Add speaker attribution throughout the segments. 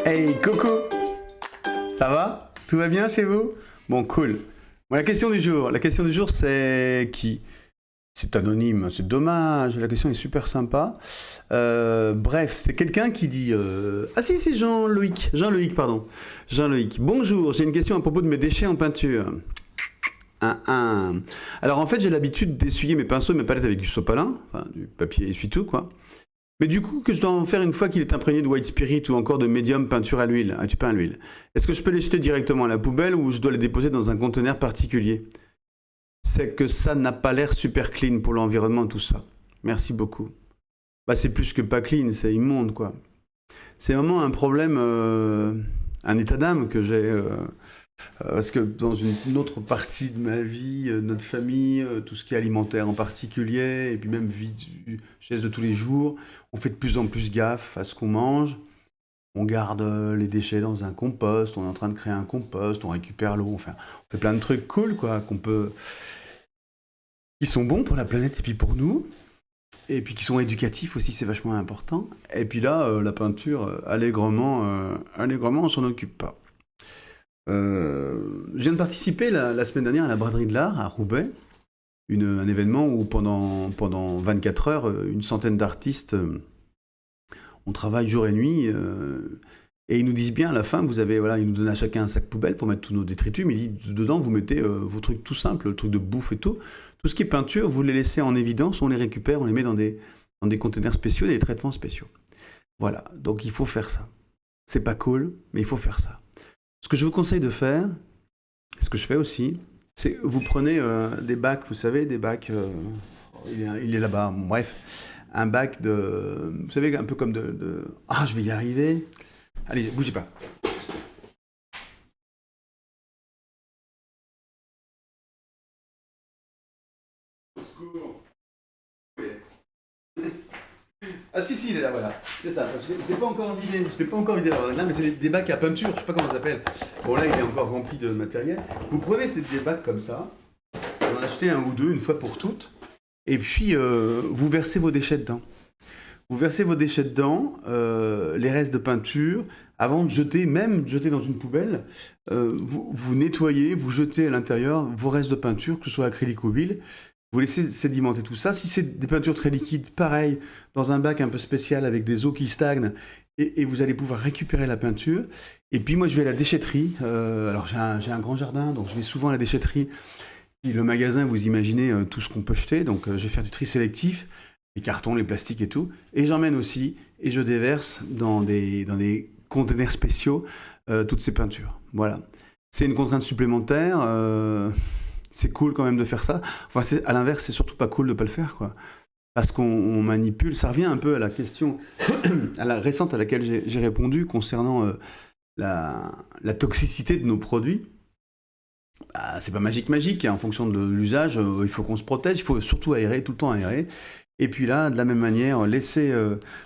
Speaker 1: Hey Coco, ça va? Tout va bien chez vous? Bon, cool. Bon, la question du jour c'est qui? C'est anonyme, c'est dommage, la question est super sympa. Bref, c'est quelqu'un qui dit... Ah si, c'est Jean-Loïc, pardon. Jean-Loïc, bonjour, j'ai une question à propos de mes déchets en peinture. Alors en fait, j'ai l'habitude d'essuyer mes pinceaux et mes palettes avec du sopalin, enfin du papier essuie-tout quoi. Mais du coup, que je dois en faire une fois qu'il est imprégné de white spirit ou encore de médium peinture à l'huile, tu peins à l'huile. Est-ce que je peux les jeter directement à la poubelle ou je dois les déposer dans un conteneur particulier? C'est que ça n'a pas l'air super clean pour l'environnement, tout ça. Merci beaucoup. Bah, c'est plus que pas clean, c'est immonde, quoi. C'est vraiment un problème, un état d'âme que j'ai. Parce que dans une autre partie de ma vie, notre famille, tout ce qui est alimentaire en particulier, et puis même vie geste de tous les jours, on fait de plus en plus gaffe à ce qu'on mange. On garde les déchets dans un compost, on est en train de créer un compost, on récupère l'eau, enfin, on fait plein de trucs cool, quoi, qui sont bons pour la planète et puis pour nous, et puis qui sont éducatifs aussi, c'est vachement important. Et puis là, la peinture, allègrement, on s'en occupe pas. Je viens de participer la semaine dernière à la Braderie de l'Art à Roubaix, un événement où pendant 24 heures, une centaine d'artistes, on travaille jour et nuit, et ils nous disent bien à la fin, voilà, ils nous donnent à chacun un sac poubelle pour mettre tous nos détritus, mais ils disent, dedans vous mettez vos trucs tout simples, le truc de bouffe et tout. Tout ce qui est peinture, vous les laissez en évidence, on les récupère, on les met dans des conteneurs spéciaux, des traitements spéciaux. Voilà, donc il faut faire ça. C'est pas cool, mais il faut faire ça. Ce que je vous conseille de faire, ce que je fais aussi, c'est vous prenez des bacs, vous savez, des bacs, il est là-bas, bon, bref, un bac vous savez, un peu comme Ah, je vais y arriver. Allez, bougez pas. Ah si, il est là, voilà. C'est ça. Je ne l'ai pas encore vidé. Là, mais c'est des bacs à peinture, je sais pas comment ça s'appelle. Bon, là, il est encore rempli de matériel. Vous prenez des bacs comme ça, vous en achetez un ou deux, une fois pour toutes, et puis vous versez vos déchets dedans. Vous versez vos déchets dedans, les restes de peinture, avant de jeter, même jeter dans une poubelle, vous nettoyez, vous jetez à l'intérieur vos restes de peinture, que ce soit acrylique ou huile, vous laissez sédimenter tout ça. Si c'est des peintures très liquides, pareil, dans un bac un peu spécial avec des eaux qui stagnent, et vous allez pouvoir récupérer la peinture. Et puis moi, je vais à la déchetterie. Alors j'ai un grand jardin, donc je vais souvent à la déchetterie. Puis le magasin, vous imaginez tout ce qu'on peut jeter, donc je vais faire du tri sélectif, les cartons, les plastiques et tout. Et j'emmène aussi, et je déverse dans des conteneurs spéciaux toutes ces peintures. Voilà. C'est une contrainte supplémentaire. C'est cool quand même de faire ça. Enfin, à l'inverse, c'est surtout pas cool de pas le faire, quoi. Parce qu'on manipule. Ça revient un peu à la question à la récente à laquelle j'ai répondu concernant la toxicité de nos produits. Bah, c'est pas magique, hein. En fonction de l'usage, il faut qu'on se protège, il faut surtout aérer, tout le temps aérer. Et puis là, de la même manière, laissez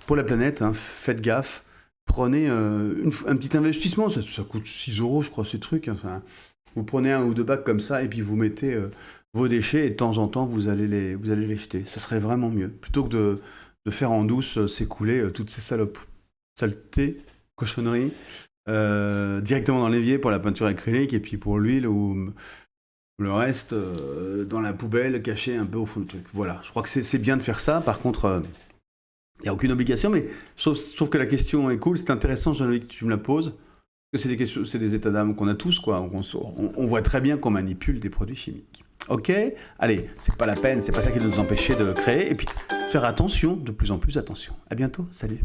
Speaker 1: pour la planète, hein, faites gaffe, prenez un petit investissement, ça coûte 6 euros, je crois, ces trucs. Enfin, vous prenez un ou deux bacs comme ça et puis vous mettez vos déchets et de temps en temps vous allez les jeter. Ce serait vraiment mieux. Plutôt que de faire en douce s'écouler toutes ces saletés, cochonneries, directement dans l'évier pour la peinture acrylique et puis pour l'huile ou le reste dans la poubelle caché un peu au fond du truc. Voilà, je crois que c'est bien de faire ça. Par contre, il n'y a aucune obligation, mais je trouve que la question est cool, c'est intéressant, Jean-Louis, que tu me la poses. Parce que c'est des questions, c'est des états d'âme qu'on a tous, quoi. On voit très bien qu'on manipule des produits chimiques. Ok? Allez, c'est pas la peine, c'est pas ça qui doit nous empêcher de créer. Et puis, faire attention, de plus en plus attention. À bientôt, salut.